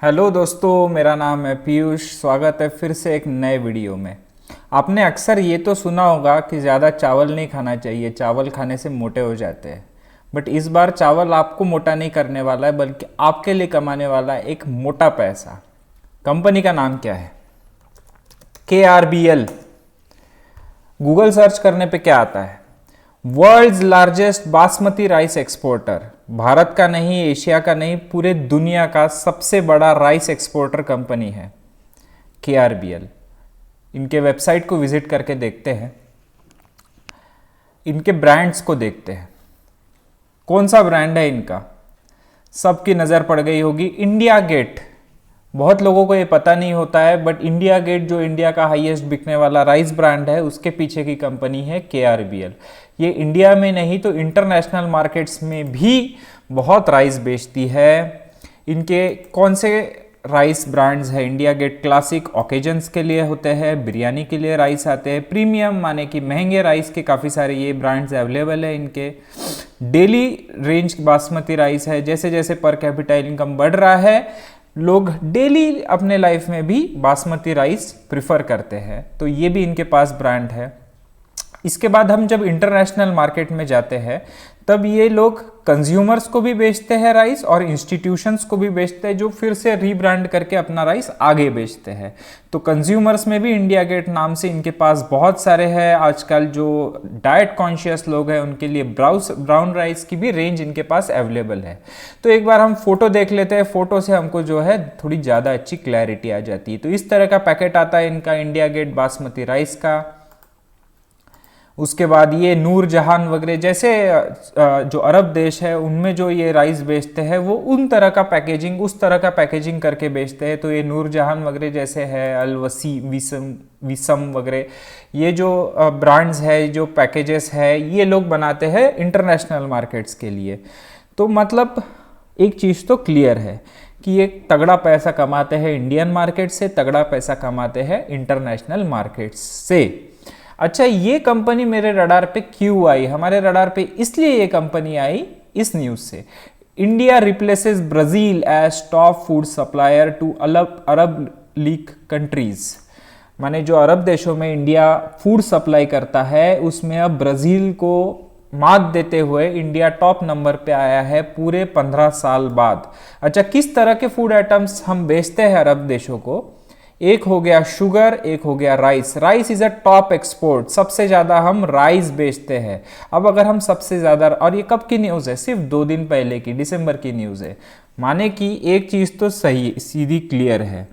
Hello दोस्तों, मेरा नाम है पीयूष। स्वागत है फिर से एक नए वीडियो में। आपने अक्सर ये तो सुना होगा कि ज़्यादा चावल नहीं खाना चाहिए, चावल खाने से मोटे हो जाते हैं। बट इस बार चावल आपको मोटा नहीं करने वाला है, बल्कि आपके लिए कमाने वाला है एक मोटा पैसा। कंपनी का नाम क्या है? KRBL। गूगल सर्च करने पे क्या आता है? World's largest basmati rice exporter. Bharat का नहीं, एशिया का नहीं, पूरे दुनिया का सबसे बड़ा राइस एक्सपोर्टर कंपनी है KRBL। इनके वेबसाइट को विजिट करके देखते हैं, इनके ब्रांड्स को देखते हैं। कौन सा ब्रांड है इनका? सबकी नज़र पड़ गई होगी, इंडिया गेट। बहुत लोगों को ये पता नहीं होता है, बट इंडिया गेट जो इंडिया का हाईएस्ट बिकने वाला राइस ब्रांड है, उसके पीछे की कंपनी है KRBL। ये इंडिया में नहीं तो इंटरनेशनल मार्केट्स में भी बहुत राइस बेचती है। इनके कौन से राइस ब्रांड्स है? इंडिया गेट क्लासिक ओकेजन्स के लिए होते हैं, बिरयानी के लिए राइस आते हैं, प्रीमियम माने कि महंगे राइस के काफ़ी सारे ये ब्रांड्स अवेलेबल है इनके। डेली रेंज बासमती राइस है। जैसे जैसे पर कैपिटा इनकम बढ़ रहा है, लोग डेली अपने लाइफ में भी बासमती राइस प्रिफर करते हैं, तो ये भी इनके पास ब्रांड है। इसके बाद हम जब इंटरनेशनल मार्केट में जाते हैं, तब ये लोग कंज्यूमर्स को भी बेचते हैं राइस और इंस्टीट्यूशंस को भी बेचते हैं, जो फिर से रीब्रांड करके अपना राइस आगे बेचते हैं। तो कंज्यूमर्स में भी इंडिया गेट नाम से इनके पास बहुत सारे हैं। आजकल जो डाइट कॉन्शियस लोग हैं, उनके लिए ब्राउन राइस की भी रेंज इनके पास अवेलेबल है। तो एक बार हम फोटो देख लेते हैं। फोटो से हमको जो है थोड़ी ज़्यादा अच्छी क्लैरिटी आ जाती है। तो इस तरह का पैकेट आता है इनका इंडिया गेट बासमती राइस का। उसके बाद ये नूर जहान वगैरह जैसे जो अरब देश है, उनमें जो ये राइस बेचते हैं, वो उन तरह का पैकेजिंग, उस तरह का पैकेजिंग करके बेचते हैं। तो ये नूर जहान वगैरह जैसे है, अलवसी, विसम वगैरह, ये जो ब्रांड्स है, जो पैकेजेस है, ये लोग बनाते हैं इंटरनेशनल मार्केट्स के लिए। तो मतलब एक चीज़ तो क्लियर है कि ये तगड़ा पैसा कमाते हैं इंडियन मार्केट से, तगड़ा पैसा कमाते हैं इंटरनेशनल मार्केट्स से। अच्छा, ये कंपनी मेरे रडार पे क्यों आई? हमारे रडार पे इसलिए ये कंपनी आई इस न्यूज़ से। India replaces Brazil as top food supplier to Arab League countries. माने जो अरब देशों में इंडिया फूड सप्लाई करता है, उसमें अब ब्राज़ील को मात देते हुए इंडिया टॉप नंबर पे आया है पूरे 15 साल बाद। अच्छा, किस तरह के फूड आइटम्स हम बेचते हैं अरब देशों को? एक हो गया शुगर, एक हो गया rice. Rice is a top export, सबसे ज़्यादा हम राइस बेचते हैं। अब अगर हम सबसे ज़्यादा, और ये कब की न्यूज़ है? सिर्फ 2 दिन पहले की, दिसंबर की न्यूज़ है। माने कि एक चीज़ तो सही सीधी क्लियर है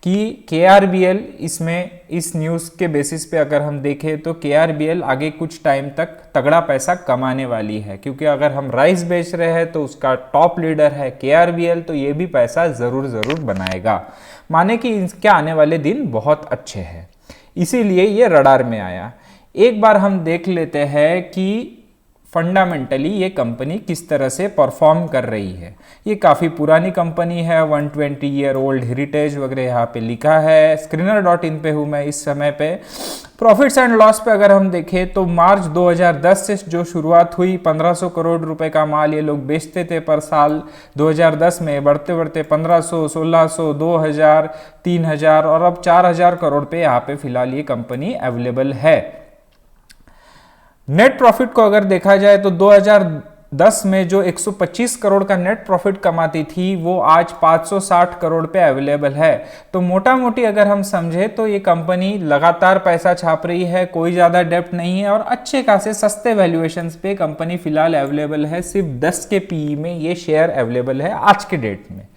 कि KRBL इसमें, इस न्यूज़ के बेसिस पे अगर हम देखें तो KRBL आगे कुछ टाइम तक तगड़ा पैसा कमाने वाली है, क्योंकि अगर हम राइस बेच रहे हैं तो उसका टॉप लीडर है KRBL, तो ये भी पैसा ज़रूर बनाएगा। माने कि इसके आने वाले दिन बहुत अच्छे हैं, इसीलिए ये रडार में आया। एक बार हम देख लेते हैं कि फंडामेंटली ये कंपनी किस तरह से परफॉर्म कर रही है। ये काफ़ी पुरानी कंपनी है, 120 ईयर ओल्ड हेरिटेज वगैरह यहाँ पे लिखा है। स्क्रीनर.इन पे हूँ मैं इस समय पे। प्रॉफिट्स एंड लॉस पे अगर हम देखें तो मार्च 2010 से जो शुरुआत हुई, 1500 करोड़ रुपए का माल ये लोग बेचते थे पर साल। 2010 में बढ़ते बढ़ते 1500, 1600, 2000, 3000 और अब 4000 करोड़ पे यहाँ पे फिलहाल ये कंपनी अवेलेबल है। नेट प्रॉफिट को अगर देखा जाए तो 2010 में जो 125 करोड़ का नेट प्रॉफिट कमाती थी, वो आज 560 करोड़ पे अवेलेबल है। तो मोटा मोटी अगर हम समझे तो ये कंपनी लगातार पैसा छाप रही है, कोई ज़्यादा डेप्ट नहीं है और अच्छे खासे सस्ते वैल्यूएशंस पे कंपनी फिलहाल अवेलेबल है। सिर्फ 10 के PE में ये शेयर अवेलेबल है आज के डेट में।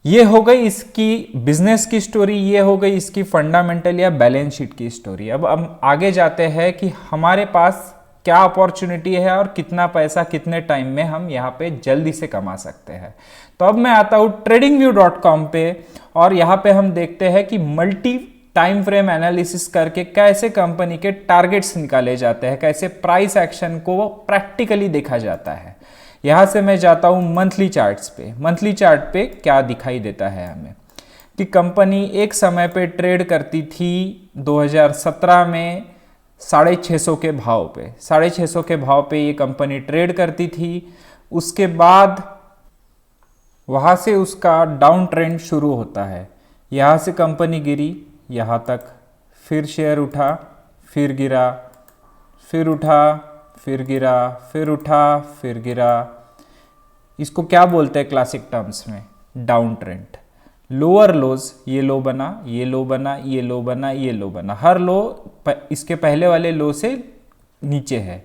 ये हो गई इसकी बिजनेस की स्टोरी, ये हो गई इसकी फंडामेंटल या बैलेंस शीट की स्टोरी। अब हम आगे जाते हैं कि हमारे पास क्या अपॉर्चुनिटी है और कितना पैसा कितने टाइम में हम यहाँ पे जल्दी से कमा सकते हैं। तो अब मैं आता हूँ tradingview.com पे, और यहाँ पे हम देखते हैं कि मल्टी टाइम फ्रेम एनालिसिस करके कैसे कंपनी के टारगेट्स निकाले जाते हैं, कैसे प्राइस एक्शन को प्रैक्टिकली देखा जाता है। यहाँ से मैं जाता हूँ मंथली चार्ट्स पे। मंथली चार्ट पे क्या दिखाई देता है हमें कि कंपनी एक समय पे ट्रेड करती थी 2017 में 650 के भाव पे। 650 के भाव पे ये कंपनी ट्रेड करती थी। उसके बाद वहाँ से उसका डाउन ट्रेंड शुरू होता है। यहाँ से कंपनी गिरी यहाँ तक, फिर शेयर उठा, फिर गिरा, फिर उठा, फिर गिरा, फिर उठा, फिर गिरा। इसको क्या बोलते हैं क्लासिक टर्म्स में? Down trend. लोअर लोज, ये लो बना, ये लो बना, ये लो बना, ये लो बना, हर लो इसके पहले वाले लो से नीचे है।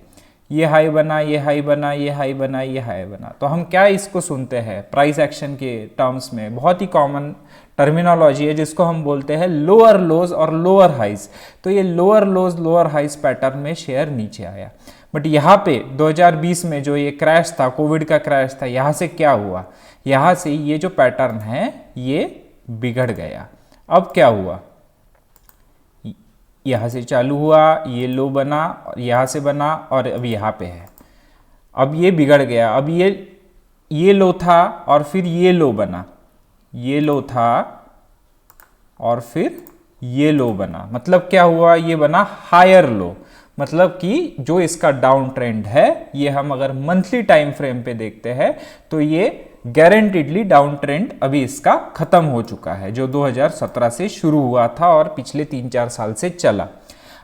ये हाई बना, ये हाई बना, ये हाई बना, ये हाई बना। तो हम क्या इसको सुनते हैं प्राइस एक्शन के टर्म्स में? बहुत ही कॉमन टर्मिनोलॉजी है जिसको हम बोलते हैं लोअर लोज और लोअर हाइज। तो ये lower lows lower highs pattern में शेयर नीचे आया। बट यहाँ पे 2020 में जो ये क्रैश था, कोविड का क्रैश था, यहाँ से क्या हुआ? यहाँ से ये जो पैटर्न है ये बिगड़ गया। अब क्या हुआ? यहाँ से चालू हुआ, ये लो बना, और यहाँ से बना, और अब यहाँ पे है। अब ये बिगड़ गया। अब ये लो था और फिर ये लो बना, ये लो था और फिर ये लो बना। मतलब क्या हुआ? ये बना हायर लो। मतलब कि जो इसका डाउन ट्रेंड है, ये हम अगर मंथली टाइम फ्रेम पे देखते हैं तो ये गारंटीडली डाउन ट्रेंड अभी इसका खत्म हो चुका है, जो 2017 से शुरू हुआ था और पिछले 3-4 साल से चला।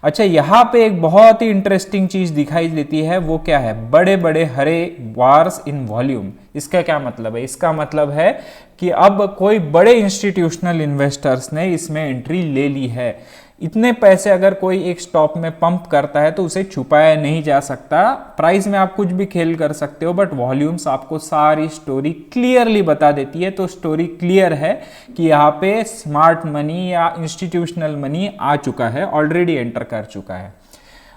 अच्छा, यहाँ पे एक बहुत ही इंटरेस्टिंग चीज दिखाई देती है, वो क्या है? बड़े बड़े हरे बार्स इन वॉल्यूम। इसका क्या मतलब है? इसका मतलब है कि अब कोई बड़े इंस्टीट्यूशनल इन्वेस्टर्स ने इसमें एंट्री ले ली है। इतने पैसे अगर कोई एक स्टॉक में पंप करता है तो उसे छुपाया नहीं जा सकता। प्राइस में आप कुछ भी खेल कर सकते हो, बट वॉल्यूम्स आपको सारी स्टोरी क्लियरली बता देती है। तो स्टोरी क्लियर है कि यहाँ पे स्मार्ट मनी या इंस्टीट्यूशनल मनी आ चुका है, ऑलरेडी एंटर कर चुका है।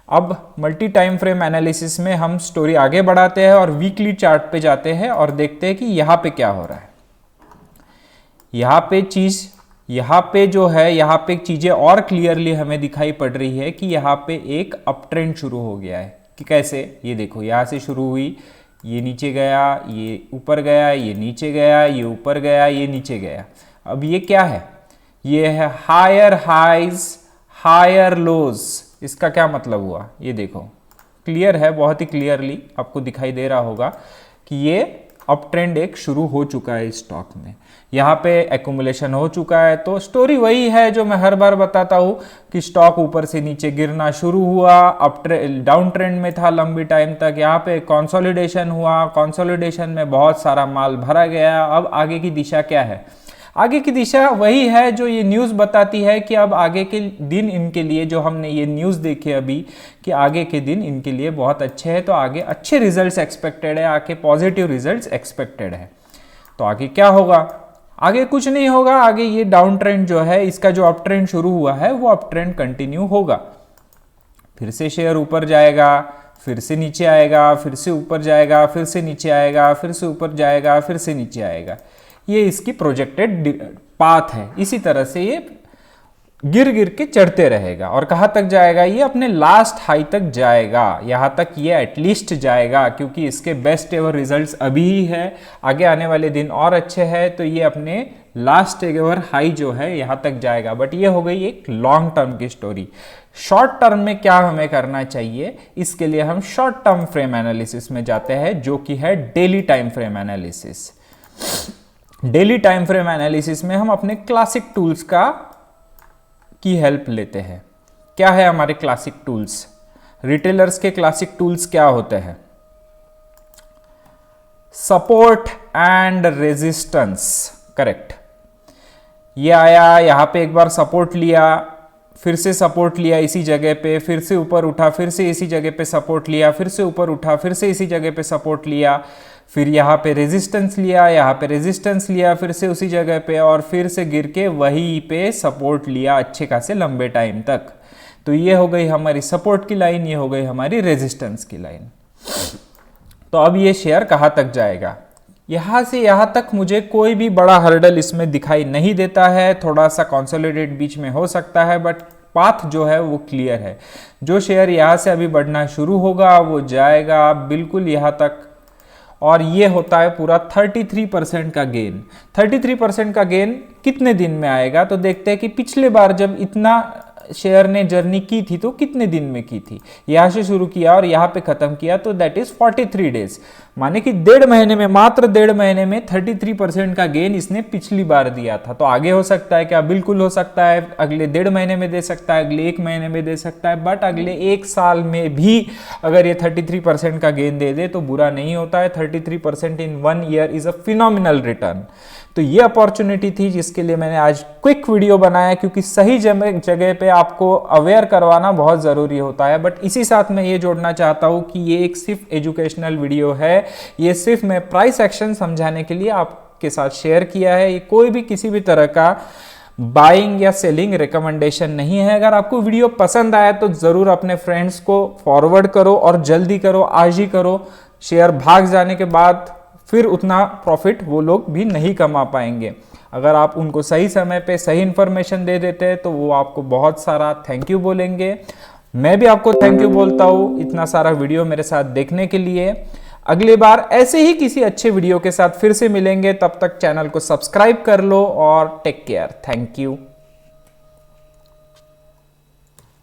अब मल्टी टाइम फ्रेम एनालिसिस में हम स्टोरी आगे बढ़ाते हैं और वीकली चार्ट पे जाते हैं और देखते हैं कि यहाँ पे क्या हो रहा है। यहाँ पे जो है, यहाँ पे चीजें और क्लियरली हमें दिखाई पड़ रही है कि यहाँ पे एक अप ट्रेंड शुरू हो गया है। कि कैसे? ये देखो, यहाँ से शुरू हुई, ये नीचे गया, ये ऊपर गया, ये नीचे गया, ये ऊपर गया, ये नीचे गया। अब ये क्या है? ये है हायर हाइज हायर लोज। इसका क्या मतलब हुआ? ये देखो, क्लियर है, बहुत ही क्लियरली आपको दिखाई दे रहा होगा कि ये अप ट्रेंड एक शुरू हो चुका है इस स्टॉक में। यहाँ पे एक्यूमुलेशन हो चुका है। तो स्टोरी वही है जो मैं हर बार बताता हूँ कि स्टॉक ऊपर से नीचे गिरना शुरू हुआ, डाउन ट्रेंड में था लंबी टाइम तक। यहाँ पे कंसोलिडेशन हुआ, कंसोलिडेशन में बहुत सारा माल भरा गया। अब आगे की दिशा क्या है? आगे की दिशा वही है जो ये न्यूज़ बताती है कि अब आगे के दिन इनके लिए, जो हमने ये न्यूज़ देखे अभी कि आगे के दिन इनके लिए बहुत अच्छे हैं, तो आगे अच्छे रिजल्ट्स एक्सपेक्टेड है, आगे पॉजिटिव रिजल्ट्स एक्सपेक्टेड है। तो आगे क्या होगा? आगे कुछ नहीं होगा। आगे ये डाउन ट्रेंड जो है, इसका जो अप ट्रेंड शुरू हुआ है वो अप ट्रेंड कंटिन्यू होगा। फिर से शेयर ऊपर जाएगा, फिर से नीचे आएगा, फिर से ऊपर जाएगा, फिर से नीचे आएगा, फिर से ऊपर जाएगा, फिर से नीचे आएगा। ये इसकी प्रोजेक्टेड पाथ है। इसी तरह से ये गिर गिर के चढ़ते रहेगा और कहाँ तक जाएगा? ये अपने लास्ट हाई तक जाएगा। यहाँ तक ये एटलीस्ट जाएगा, क्योंकि इसके बेस्ट एवर रिजल्ट्स अभी ही है, आगे आने वाले दिन और अच्छे हैं। तो ये अपने लास्ट एवर हाई जो है यहाँ तक जाएगा। बट ये हो गई एक लॉन्ग टर्म की स्टोरी। शॉर्ट टर्म में क्या हमें करना चाहिए? इसके लिए हम शॉर्ट टर्म फ्रेम एनालिसिस में जाते हैं, जो कि है daily time frame analysis. Daily time frame analysis में हम अपने क्लासिक टूल्स की हेल्प लेते हैं। क्या है हमारे क्लासिक टूल्स? रिटेलर्स के क्लासिक टूल्स क्या होते हैं? Support and resistance. करेक्ट। ये आया, यहां पे एक बार सपोर्ट लिया, फिर से सपोर्ट लिया इसी जगह पे, फिर से ऊपर उठा, फिर से इसी जगह पे सपोर्ट लिया, फिर से ऊपर उठा, फिर से इसी जगह पे सपोर्ट लिया, फिर यहाँ पे रेजिस्टेंस लिया, यहाँ पे रेजिस्टेंस लिया, फिर से उसी जगह पे, और फिर से गिर के वहीं पे सपोर्ट लिया अच्छे खासे लंबे टाइम तक। तो ये हो गई हमारी सपोर्ट की लाइन, ये हो गई हमारी रेजिस्टेंस की लाइन। तो अब ये शेयर कहाँ तक जाएगा? यहाँ से यहाँ तक मुझे कोई भी बड़ा हर्डल इसमें दिखाई नहीं देता है। थोड़ा सा कंसोलिडेट बीच में हो सकता है, बट पाथ जो है वो क्लियर है। जो शेयर यहाँ से अभी बढ़ना शुरू होगा वो जाएगा बिल्कुल यहाँ तक, और ये होता है पूरा 33% का गेन। 33% का गेन कितने दिन में आएगा? तो देखते हैं कि पिछले बार जब इतना शेयर ने जर्नी की थी तो कितने दिन में की थी, यहाँ से शुरू किया और यहाँ पे खत्म किया, तो दैट इज 43 डेज, माने कि 1.5 महीने में, मात्र 1.5 महीने में 33% का गेन इसने पिछली बार दिया था। तो आगे हो सकता है क्या? बिल्कुल हो सकता है, अगले 1.5 महीने में दे सकता है, अगले 1 महीने में दे सकता है, बट अगले 1 साल में भी अगर ये 33% का गेन दे दे तो बुरा नहीं होता है। 33% इन 1 year is a phenomenal return. तो ये अपॉर्चुनिटी थी जिसके लिए मैंने आज क्विक वीडियो बनाया, क्योंकि सही जगह पे आपको अवेयर करवाना बहुत ज़रूरी होता है। बट इसी साथ मैं ये जोड़ना चाहता हूँ कि ये एक सिर्फ एजुकेशनल वीडियो है, ये सिर्फ मैं प्राइस एक्शन समझाने के लिए आपके साथ शेयर किया है। ये कोई भी किसी भी तरह का बाइंग या सेलिंग रिकमेंडेशन नहीं है। अगर आपको वीडियो पसंद आया तो ज़रूर अपने फ्रेंड्स को फॉरवर्ड करो और जल्दी करो, आज ही करो। शेयर भाग जाने के बाद फिर उतना प्रॉफिट वो लोग भी नहीं कमा पाएंगे। अगर आप उनको सही समय पे सही इंफॉर्मेशन दे देते हैं तो वो आपको बहुत सारा थैंक यू बोलेंगे। मैं भी आपको थैंक यू बोलता हूँ इतना सारा वीडियो मेरे साथ देखने के लिए। अगली बार ऐसे ही किसी अच्छे वीडियो के साथ फिर से मिलेंगे, तब तक चैनल को सब्सक्राइब कर लो और टेक केयर। Thank you.